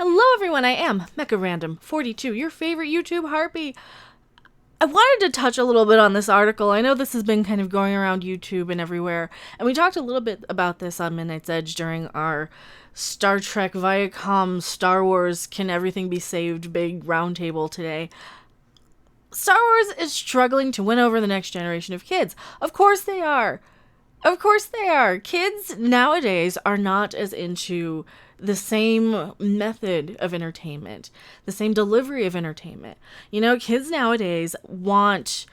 Hello everyone, I am Mecha Random 42, your favorite YouTube harpy. I wanted to touch a little bit on this article. I know this has been kind of going around YouTube and everywhere, and we talked a little bit about this on Midnight's Edge during our Star Trek Viacom Star Wars Can Everything Be Saved big roundtable today. Star Wars is struggling to win over the next generation of kids. Of course they are. Of course they are. Kids nowadays are not as into the same method of entertainment, the same delivery of entertainment. You know, kids nowadays want...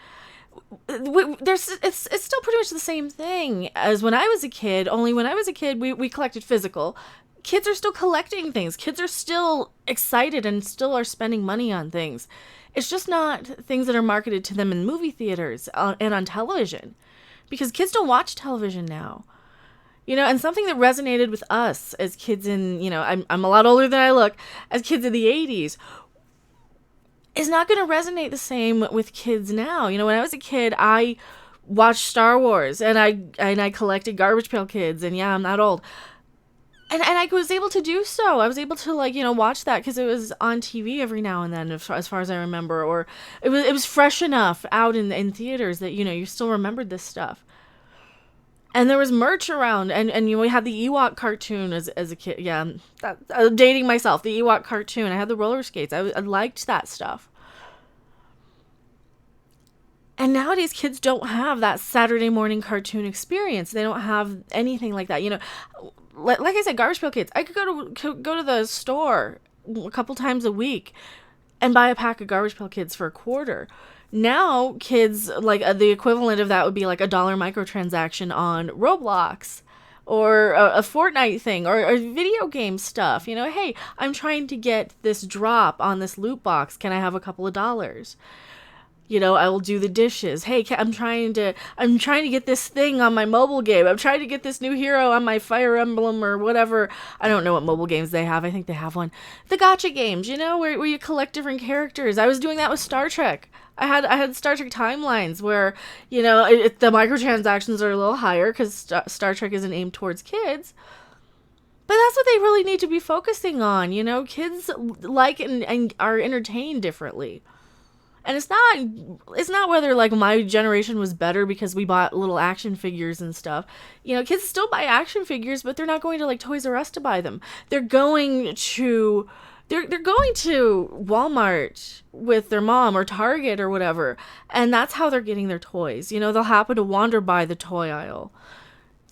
It's still pretty much the same thing as when I was a kid, only when I was a kid, we collected physical. Kids are still collecting things. Kids are still excited and still are spending money on things. It's just not things that are marketed to them in movie theaters and on television. Because kids don't watch television now. You know, and something that resonated with us as kids in, you know, I'm a lot older than I look, as kids in the 80s, is not going to resonate the same with kids now. You know, when I was a kid, I watched Star Wars, and I collected Garbage Pail Kids, and yeah, I'm that old. And I was able to do so. I was able to, like, you know, watch that because it was on TV every now and then, as far as I remember. Or it was fresh enough out in theaters that, you know, you still remembered this stuff. And there was merch around. And you know, we had the Ewok cartoon as a kid. Yeah, I'm dating myself. The Ewok cartoon. I had the roller skates. I liked that stuff. And nowadays, kids don't have that Saturday morning cartoon experience. They don't have anything like that. You know, like I said, Garbage Pail Kids. I could go to the store a couple times a week and buy a pack of Garbage Pail Kids for $1. Now, kids, like, the equivalent of that would be like $1 microtransaction on Roblox or a Fortnite thing or video game stuff. You know, hey, I'm trying to get this drop on this loot box. Can I have a couple of dollars? You know, I will do the dishes. Hey, I'm trying to get this thing on my mobile game. I'm trying to get this new hero on my Fire Emblem or whatever. I don't know what mobile games they have. I think they have one. The gacha games, you know, where you collect different characters. I was doing that with Star Trek. I had Star Trek timelines where, you know, the microtransactions are a little higher because Star Trek isn't aimed towards kids. But that's what they really need to be focusing on. You know, kids like and are entertained differently. And it's not whether, like, my generation was better because we bought little action figures and stuff. You know, kids still buy action figures, but they're not going to, like, Toys R Us to buy them. They're going to Walmart with their mom or Target or whatever. And that's how they're getting their toys. You know, they'll happen to wander by the toy aisle.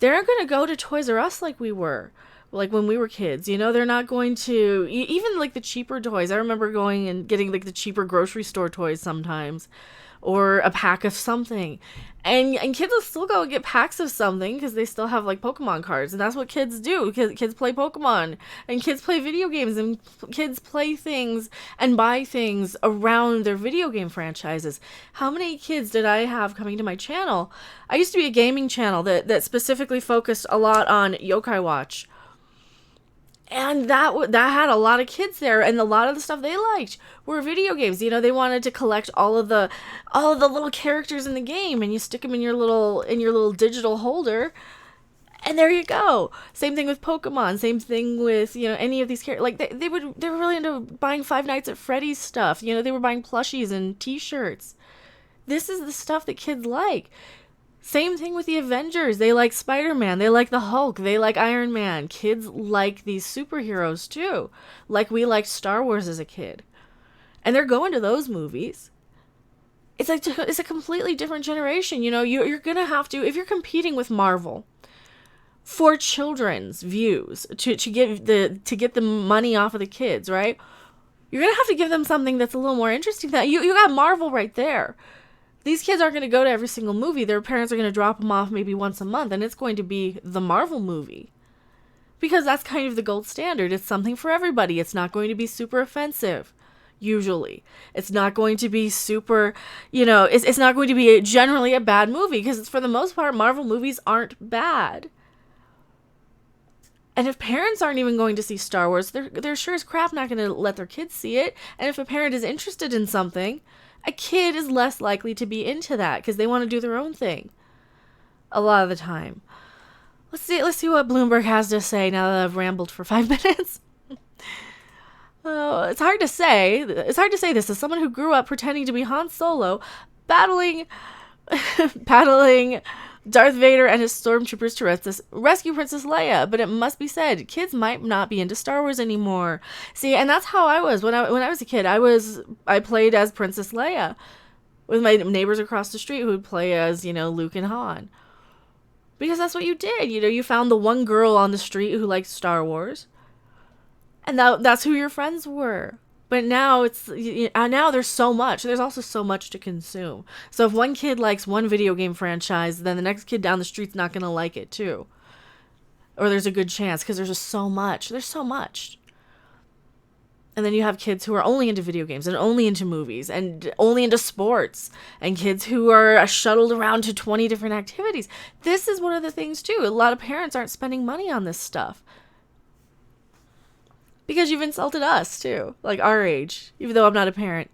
They're not going to go to Toys R Us like we were. Like when we were kids, you know, they're not going to, even like the cheaper toys. I remember going and getting like the cheaper grocery store toys sometimes, or a pack of something. And kids will still go and get packs of something because they still have like Pokemon cards. And that's what kids do. Kids play Pokemon and kids play video games and kids play things and buy things around their video game franchises. How many kids did I have coming to my channel? I used to be a gaming channel that specifically focused a lot on Yokai Watch. And that had a lot of kids there, and a lot of the stuff they liked were video games. You know, they wanted to collect all of the little characters in the game, and you stick them in your little digital holder, and there you go. Same thing with Pokemon. Same thing with, you know, any of these characters. Like they were really into buying Five Nights at Freddy's stuff. You know, they were buying plushies and T-shirts. This is the stuff that kids like. Same thing with the Avengers. They like Spider-Man. They like the Hulk. They like Iron Man. Kids like these superheroes too. Like we liked Star Wars as a kid. And they're going to those movies. It's a completely different generation. You know, you're going to have to, if you're competing with Marvel for children's views to get the money off of the kids, right? You're going to have to give them something that's a little more interesting. That you got Marvel right there. These kids aren't going to go to every single movie. Their parents are going to drop them off maybe once a month, and it's going to be the Marvel movie. Because that's kind of the gold standard. It's something for everybody. It's not going to be super offensive, usually. It's not going to be super, you know, it's not going to be generally a bad movie, because for the most part, Marvel movies aren't bad. And if parents aren't even going to see Star Wars, they're sure as crap not going to let their kids see it. And if a parent is interested in something, a kid is less likely to be into that because they want to do their own thing a lot of the time. Let's see what Bloomberg has to say now that I've rambled for 5 minutes. It's hard to say. It's hard to say this as someone who grew up pretending to be Han Solo, battling Darth Vader and his stormtroopers to rescue Princess Leia. But it must be said, kids might not be into Star Wars anymore. See, and that's how I was when I was a kid. I played as Princess Leia with my neighbors across the street who would play as, Luke and Han. Because that's what you did. You found the one girl on the street who liked Star Wars. And that's who your friends were. But now now there's so much. There's also so much to consume. So if one kid likes one video game franchise, then the next kid down the street's not going to like it too. Or there's a good chance because there's just so much. There's so much. And then you have kids who are only into video games and only into movies and only into sports, and kids who are shuttled around to 20 different activities. This is one of the things too. A lot of parents aren't spending money on this stuff. Because you've insulted us, too. Like, our age. Even though I'm not a parent.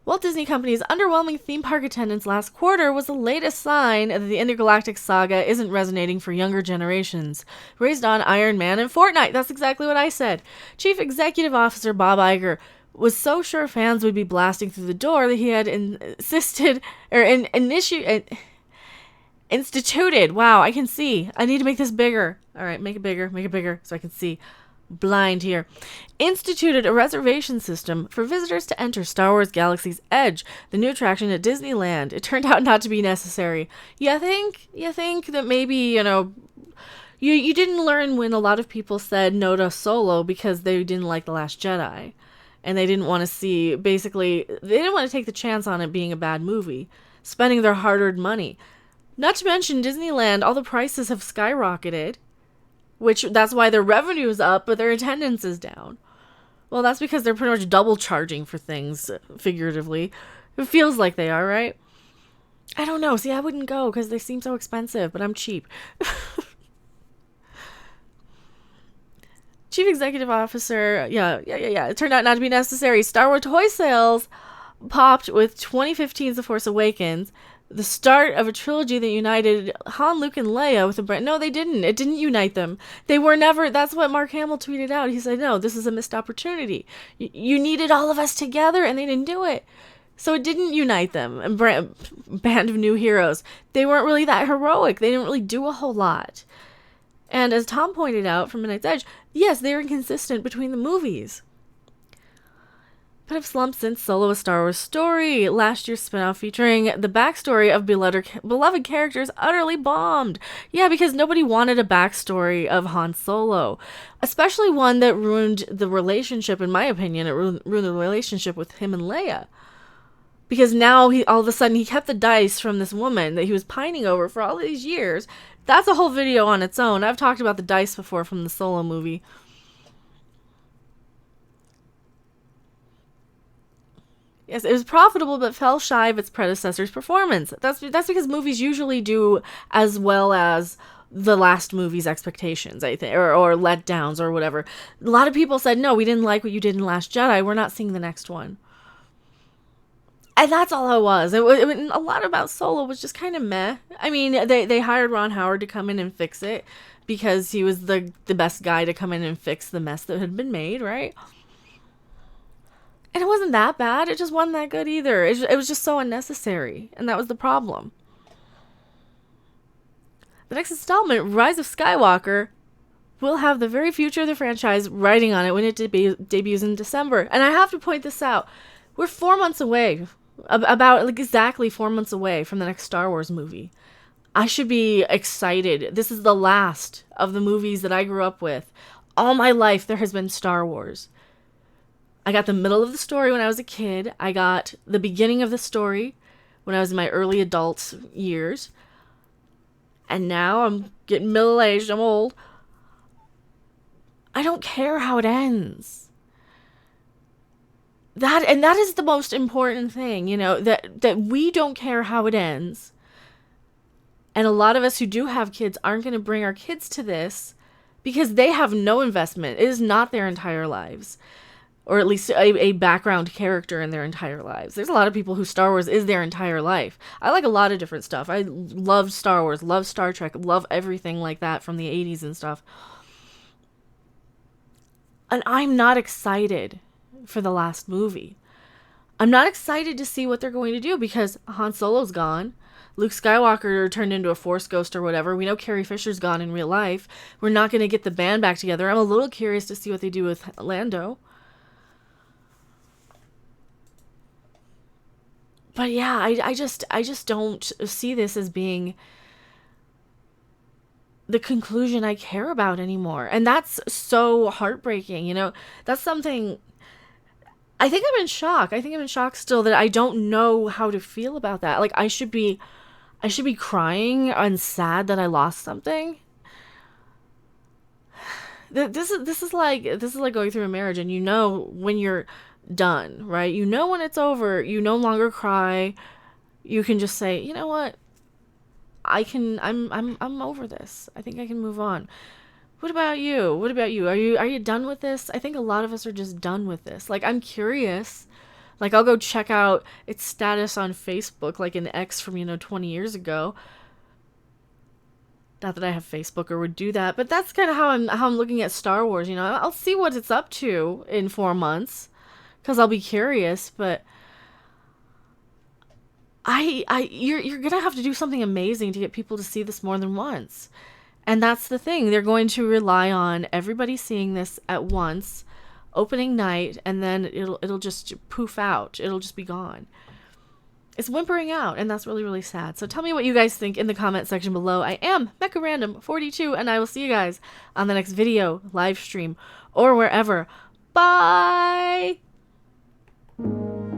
Walt Disney Company's underwhelming theme park attendance last quarter was the latest sign that the intergalactic saga isn't resonating for younger generations. Raised on Iron Man and Fortnite. That's exactly what I said. Chief Executive Officer Bob Iger was so sure fans would be blasting through the door that he had instituted. Wow, I can see. I need to make this bigger. All right, make it bigger so I can see. Blind here. Instituted a reservation system for visitors to enter Star Wars Galaxy's Edge, the new attraction at Disneyland. It turned out not to be necessary. You think that maybe, you didn't learn when a lot of people said no to Solo because they didn't like The Last Jedi. And they didn't want to they didn't want to take the chance on it being a bad movie, spending their hard-earned money. Not to mention Disneyland, all the prices have skyrocketed, that's why their revenue is up, but their attendance is down. Well, that's because they're pretty much double charging for things, figuratively. It feels like they are, right? I don't know. See, I wouldn't go because they seem so expensive, but I'm cheap. Chief Executive Officer, yeah. It turned out not to be necessary. Star Wars toy sales popped with 2015's The Force Awakens, the start of a trilogy that united Han, Luke, and Leia with a brand. No, they didn't. It didn't unite them. They were never. That's what Mark Hamill tweeted out. He said, no, this is a missed opportunity. You needed all of us together, and they didn't do it. So it didn't unite them. And band of new heroes. They weren't really that heroic. They didn't really do a whole lot. And as Tom pointed out from Midnight's Edge, yes, they were inconsistent between the movies. But have slumped since Solo: A Star Wars Story. Last year's spinoff featuring the backstory of beloved characters utterly bombed. Yeah, because nobody wanted a backstory of Han Solo. Especially one that ruined the relationship, in my opinion. It ruined the relationship with him and Leia. Because now, all of a sudden, he kept the dice from this woman that he was pining over for all these years. That's a whole video on its own. I've talked about the dice before from the Solo movie. Yes, it was profitable, but fell shy of its predecessor's performance. That's because movies usually do as well as the last movie's expectations, I think, or letdowns or whatever. A lot of people said, no, we didn't like what you did in Last Jedi. We're not seeing the next one. And that's all it was. A lot about Solo was just kind of meh. I mean, they hired Ron Howard to come in and fix it because he was the best guy to come in and fix the mess that had been made, right? And it wasn't that bad. It just wasn't that good either. It was just so unnecessary. And that was the problem. The next installment, Rise of Skywalker, will have the very future of the franchise riding on it when it debuts in December. And I have to point this out. We're 4 months away. About exactly 4 months away from the next Star Wars movie. I should be excited. This is the last of the movies that I grew up with. All my life there has been Star Wars. I got the middle of the story when I was a kid. I got the beginning of the story when I was in my early adult years. And now I'm getting middle-aged. I'm old. I don't care how it ends. That is the most important thing, that we don't care how it ends. And a lot of us who do have kids aren't going to bring our kids to this because they have no investment. It is not their entire lives. Or at least a background character in their entire lives. There's a lot of people who Star Wars is their entire life. I like a lot of different stuff. I love Star Wars, love Star Trek, love everything like that from the 80s and stuff. And I'm not excited for the last movie. I'm not excited to see what they're going to do because Han Solo's gone. Luke Skywalker turned into a Force ghost or whatever. We know Carrie Fisher's gone in real life. We're not going to get the band back together. I'm a little curious to see what they do with Lando. But yeah, I just don't see this as being the conclusion I care about anymore. And that's so heartbreaking, you know. That's something I think I'm in shock. I think I'm in shock still that I don't know how to feel about that. Like I should be crying and sad that I lost something. This is like going through a marriage, and you know when you're done, right? You know when it's over, you no longer cry. You can just say, "You know what? I'm over this. I think I can move on." What about you? What about you? Are you done with this? I think a lot of us are just done with this. Like I'm curious. Like I'll go check out its status on Facebook like an ex from, 20 years ago. Not that I have Facebook or would do that, but that's kind of how I'm looking at Star Wars, I'll see what it's up to in 4 months cuz I'll be curious, but you're going to have to do something amazing to get people to see this more than once. And that's the thing. They're going to rely on everybody seeing this at once, opening night, and then it'll just poof out. It'll just be gone. It's whimpering out, and that's really, really sad. So tell me what you guys think in the comment section below. I am Mecha Random 42, and I will see you guys on the next video, live stream, or wherever. Bye!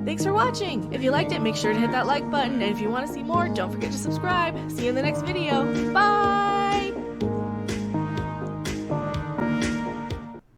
Thanks for watching. If you liked it, make sure to hit that like button. And if you want to see more, don't forget to subscribe. See you in the next video. Bye!